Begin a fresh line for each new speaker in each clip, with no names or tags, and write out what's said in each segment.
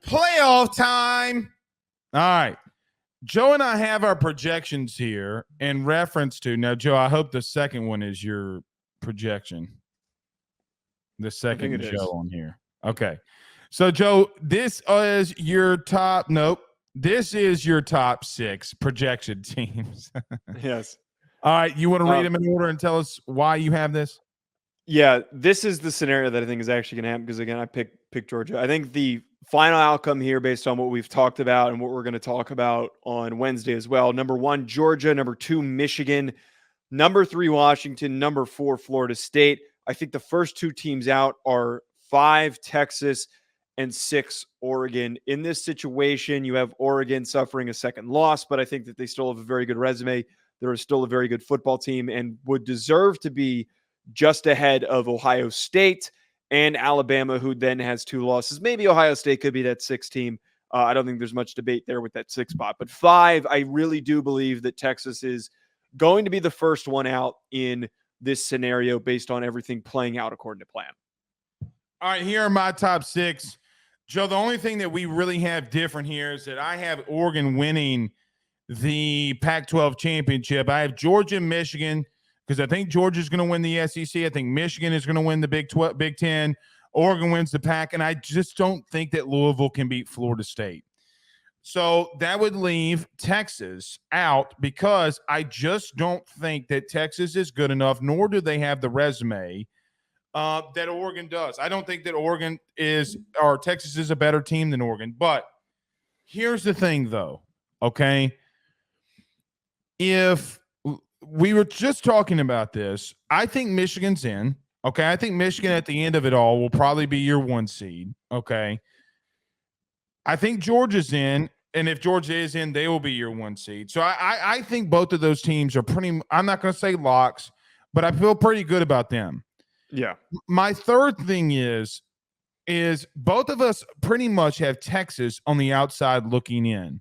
Playoff time. All right. Joe and I have our projections here in reference to. Now, Joe, I hope the second one is your projection. The second Joe on here. Okay. So, Joe, this is your top. Nope. This is your top 6 projection teams.
Yes.
All right. You want to read them in order and tell us why you have this?
Yeah, this is the scenario that I think is actually going to happen because, again, I picked Georgia. I think the final outcome here, based on what we've talked about and what we're going to talk about on Wednesday as well. Number 1, Georgia. Number 2, Michigan. Number 3, Washington. Number 4, Florida State. I think the first 2 teams out are 5, Texas, and 6, Oregon. In this situation, you have Oregon suffering a second loss, but I think that they still have a very good resume. They're still a very good football team and would deserve to be just ahead of Ohio State and Alabama, who then has 2 losses. Maybe Ohio State could be that 6th team. I don't think there's much debate there with that 6th spot. But 5, I really do believe that Texas is going to be the first one out in this scenario based on everything playing out according to plan.
All right, here are my top 6. Joe, the only thing that we really have different here is that I have Oregon winning the Pac-12 championship. I have Georgia, Michigan, because I think Georgia's going to win the SEC. I think Michigan is going to win the Big 10. Oregon wins the Pac, and I just don't think that Louisville can beat Florida State. So that would leave Texas out because I just don't think that Texas is good enough, nor do they have the resume that Oregon does. I don't think that Texas is a better team than Oregon. But here's the thing, though, okay? If we were just talking about this, I think Michigan's in. Okay, I think Michigan at the end of it all will probably be your 1 seed. Okay. I think Georgia's in, and if Georgia is in, they will be your 1 seed. So I think both of those teams are pretty – I'm not going to say locks, but I feel pretty good about them.
Yeah.
My third thing is both of us pretty much have Texas on the outside looking in.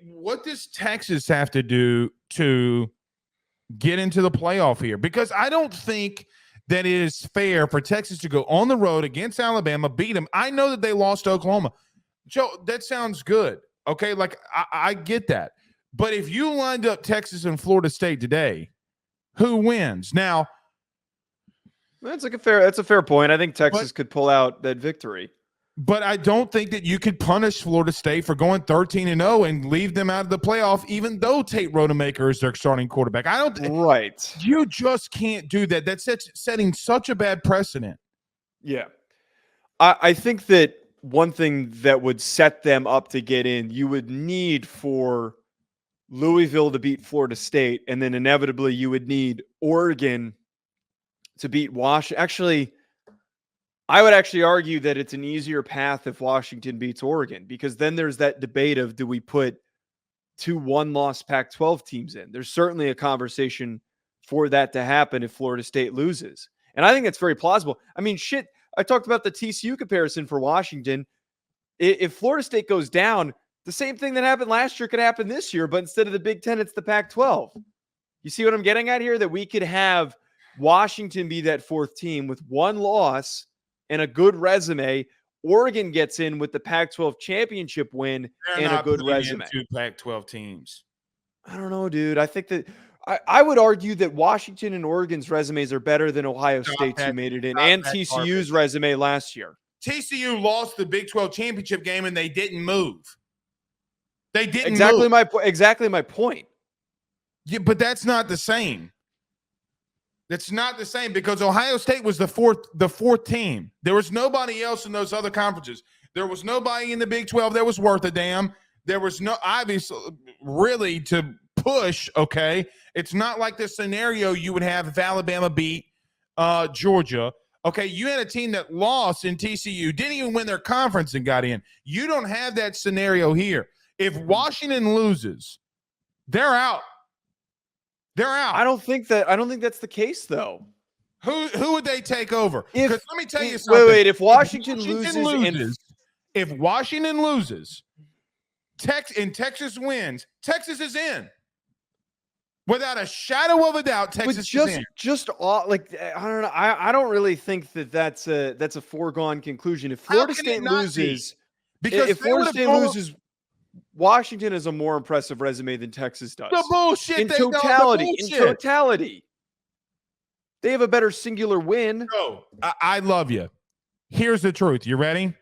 What does Texas have to do to get into the playoff here? Because I don't think that it is fair for Texas to go on the road against Alabama, beat them. I know that they lost to Oklahoma. Joe, that sounds good. Okay, like I get that. But if you lined up Texas and Florida State today, who wins? Now,
that's a fair point. I think Texas could pull out that victory.
But I don't think that you could punish Florida State for going 13-0 and leave them out of the playoff, even though Tate Rodemaker is their starting quarterback.
Right.
You just can't do that. That's setting such a bad precedent.
Yeah. I think that one thing that would set them up to get in, you would need for Louisville to beat Florida State, and then inevitably you would need Oregon to beat Washington. Actually, I would actually argue that it's an easier path if Washington beats Oregon, because then there's that debate of, do we put 2 one-loss Pac-12 teams in? There's certainly a conversation for that to happen if Florida State loses. And I think it's very plausible. I mean, shit, I talked about the TCU comparison for Washington. If Florida State goes down, the same thing that happened last year could happen this year, but instead of the Big Ten, it's the Pac-12. You see what I'm getting at here? That we could have Washington be that 4th team with 1 loss and a good resume. Oregon gets in with the Pac-12 championship win and a good resume.
2 Pac-12 teams.
I don't know, dude. I think that I would argue that Washington and Oregon's resumes are better than Ohio State's, who made it in, and TCU's resume last year.
TCU lost the Big 12 championship game and they didn't move. They didn't
move. Exactly my point.
Yeah, but that's not the same. That's not the same, because Ohio State was the fourth team. There was nobody else in those other conferences. There was nobody in the Big 12 that was worth a damn. There was no, obviously, really to push, okay? It's not like the scenario you would have if Alabama beat Georgia. Okay, you had a team that lost in TCU, didn't even win their conference and got in. You don't have that scenario here. If Washington loses, they're out. They're out.
I don't think that's the case, though.
Who would they take over? Because let me tell you something.
Wait. If Washington loses
if Washington loses, and Texas wins, Texas is in. Without a shadow of a doubt, Texas is in.
I don't know. I don't really think that's a foregone conclusion. If Florida State loses,
Because
if
they
Florida
would've
State
gone-
loses, Washington has a more impressive resume than Texas does.
the bullshit.
In
they don't- the
totality,
bullshit.
they have a better singular win.
Bro, I love you. Here's the truth. You ready?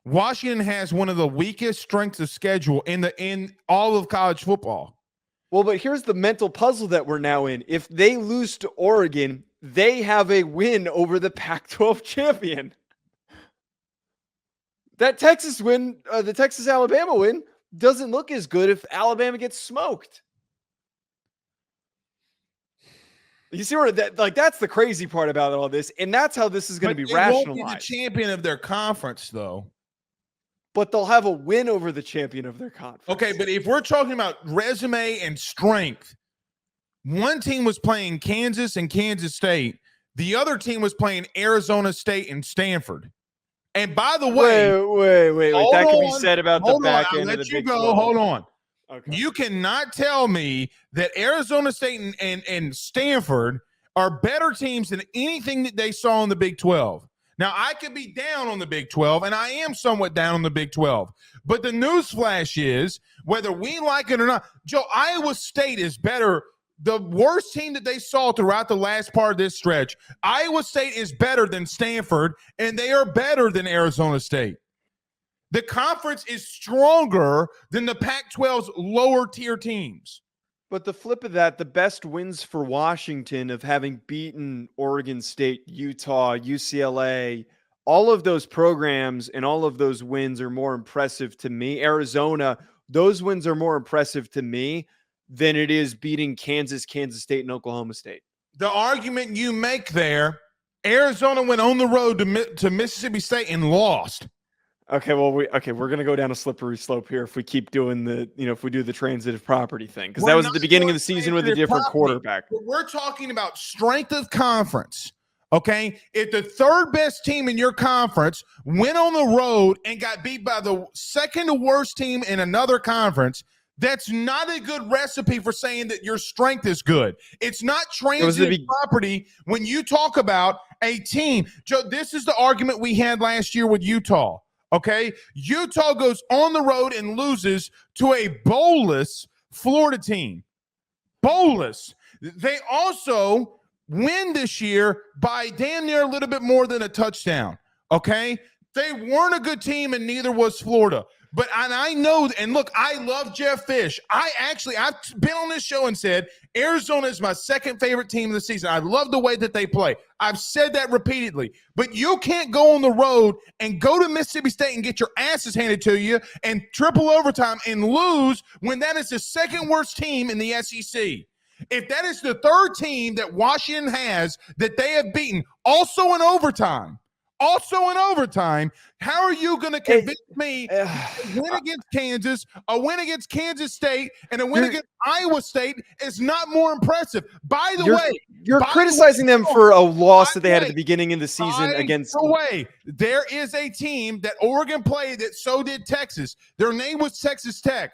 Washington has one of the weakest strengths of schedule in all of college football.
Well, but here's the mental puzzle that we're now in. If they lose to Oregon, they have a win over the Pac-12 champion. That Texas win, the Texas-Alabama win, doesn't look as good if Alabama gets smoked. You see where that's the crazy part about all this, and that's how this is going to be rationalized.
Won't be the champion of their conference, though.
But they'll have a win over the champion of their conference.
Okay, but if we're talking about resume and strength, one team was playing Kansas and Kansas State. The other team was playing Arizona State and Stanford. And by the way,
wait. That can be said about the back end of the Big 12.
Hold on.
Okay.
You cannot tell me that Arizona State and Stanford are better teams than anything that they saw in the Big 12. Now, I could be down on the Big 12, and I am somewhat down on the Big 12. But the newsflash is, whether we like it or not, Joe, Iowa State is better. The worst team that they saw throughout the last part of this stretch, Iowa State is better than Stanford, and they are better than Arizona State. The conference is stronger than the Pac-12's lower tier teams.
But the flip of that, the best wins for Washington of having beaten Oregon State, Utah, UCLA, all of those programs and all of those wins are more impressive to me. Arizona, those wins are more impressive to me than it is beating Kansas, Kansas State, and Oklahoma State.
The argument you make there, Arizona went on the road to Mississippi State and lost.
Okay, well, we're going to go down a slippery slope here if we keep doing if we do the transitive property thing, because that was at the beginning of the season with a different quarterback.
But we're talking about strength of conference, okay? If the third best team in your conference went on the road and got beat by the second worst team in another conference, that's not a good recipe for saying that your strength is good. It's not transitive property when you talk about a team. Joe, this is the argument we had last year with Utah. Okay, Utah goes on the road and loses to a bowlless Florida team. Bowlless. They also win this year by damn near a little bit more than a touchdown. Okay, they weren't a good team, and neither was Florida. But I know, and look, I love Jeff Fish. I've been on this show and said Arizona is my second favorite team of the season. I love the way that they play. I've said that repeatedly. But you can't go on the road and go to Mississippi State and get your asses handed to you and triple overtime and lose when that is the second worst team in the SEC. If that is the third team that Washington has that they have beaten, also in overtime, how are you going to convince me a win against Kansas, a win against Kansas State, and a win against Iowa State is not more impressive? By the way,
you're criticizing them for a loss that they had at the beginning of the season against.
By the way, there is a team that Oregon played that so did Texas. Their name was Texas Tech.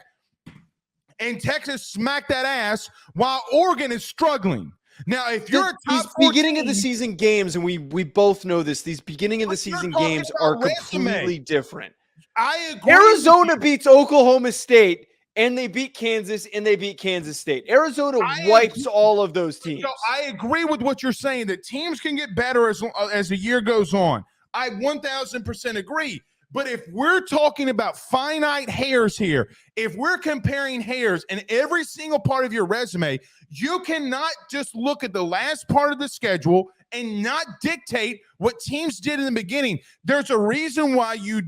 And Texas smacked that ass while Oregon is struggling. Now, if you're
these beginning of the season games, and we both know this, these beginning of the season games are completely different.
I agree.
Arizona beats Oklahoma State, and they beat Kansas, and they beat Kansas State. Arizona wipes all of those teams.
So I agree with what you're saying, that teams can get better as the year goes on. I 1,000% agree. But if we're talking about finite hairs here, if we're comparing hairs in every single part of your resume, you cannot just look at the last part of the schedule and not dictate what teams did in the beginning. There's a reason why you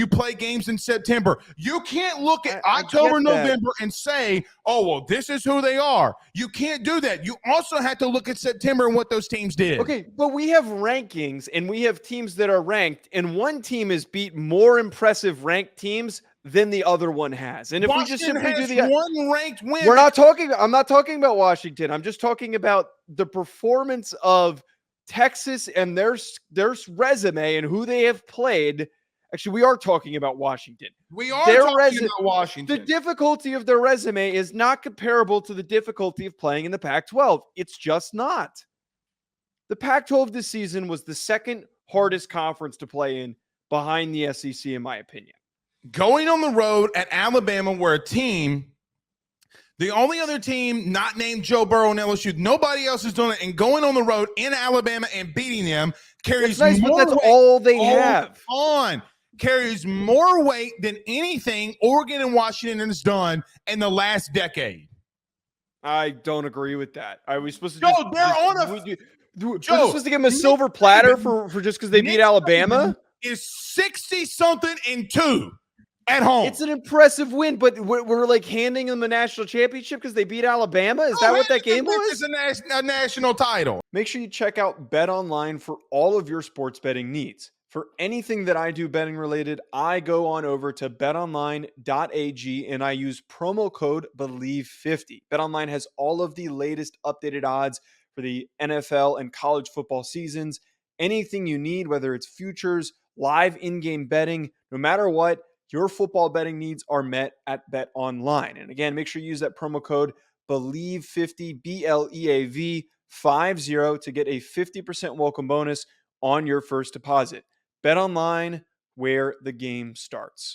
play games in September. You can't look at October, November and say, oh, well, this is who they are. You can't do that. You also have to look at September and what those teams did.
Okay, but we have rankings and we have teams that are ranked, and one team has beat more impressive ranked teams than the other one has. And if
Washington
we just simply do the
one ranked win,
I'm not talking about Washington. I'm just talking about the performance of Texas and their resume and who they have played. Actually, we are talking about Washington.
We are talking about Washington.
The difficulty of their resume is not comparable to the difficulty of playing in the Pac-12. It's just not. The Pac-12 this season was the second hardest conference to play in behind the SEC, in my opinion.
going on the road at Alabama, where a team, the only other team not named Joe Burrow and LSU, nobody else is doing it, and going on the road in Alabama and beating them carries
That's nice,
more
but that's
weight.
all they have.
Carries more weight than anything Oregon and Washington has done in the last decade.
I don't agree with that. Are we supposed to?
Joe,
we're just supposed to give them a silver platter for just because they beat Alabama?
Is 60-something-2 at home.
It's an impressive win, but we're like handing them a national championship because they beat Alabama. Is that what that game was?
It's a national title.
Make sure you check out Bet Online for all of your sports betting needs. For anything that I do betting related, I go on over to betonline.ag and I use promo code BELIEVE50. BetOnline has all of the latest updated odds for the NFL and college football seasons. Anything you need, whether it's futures, live in-game betting, no matter what, your football betting needs are met at BetOnline. And again, make sure you use that promo code BELIEVE50, BLEAV50 to get a 50% welcome bonus on your first deposit. BetOnline, where the game starts.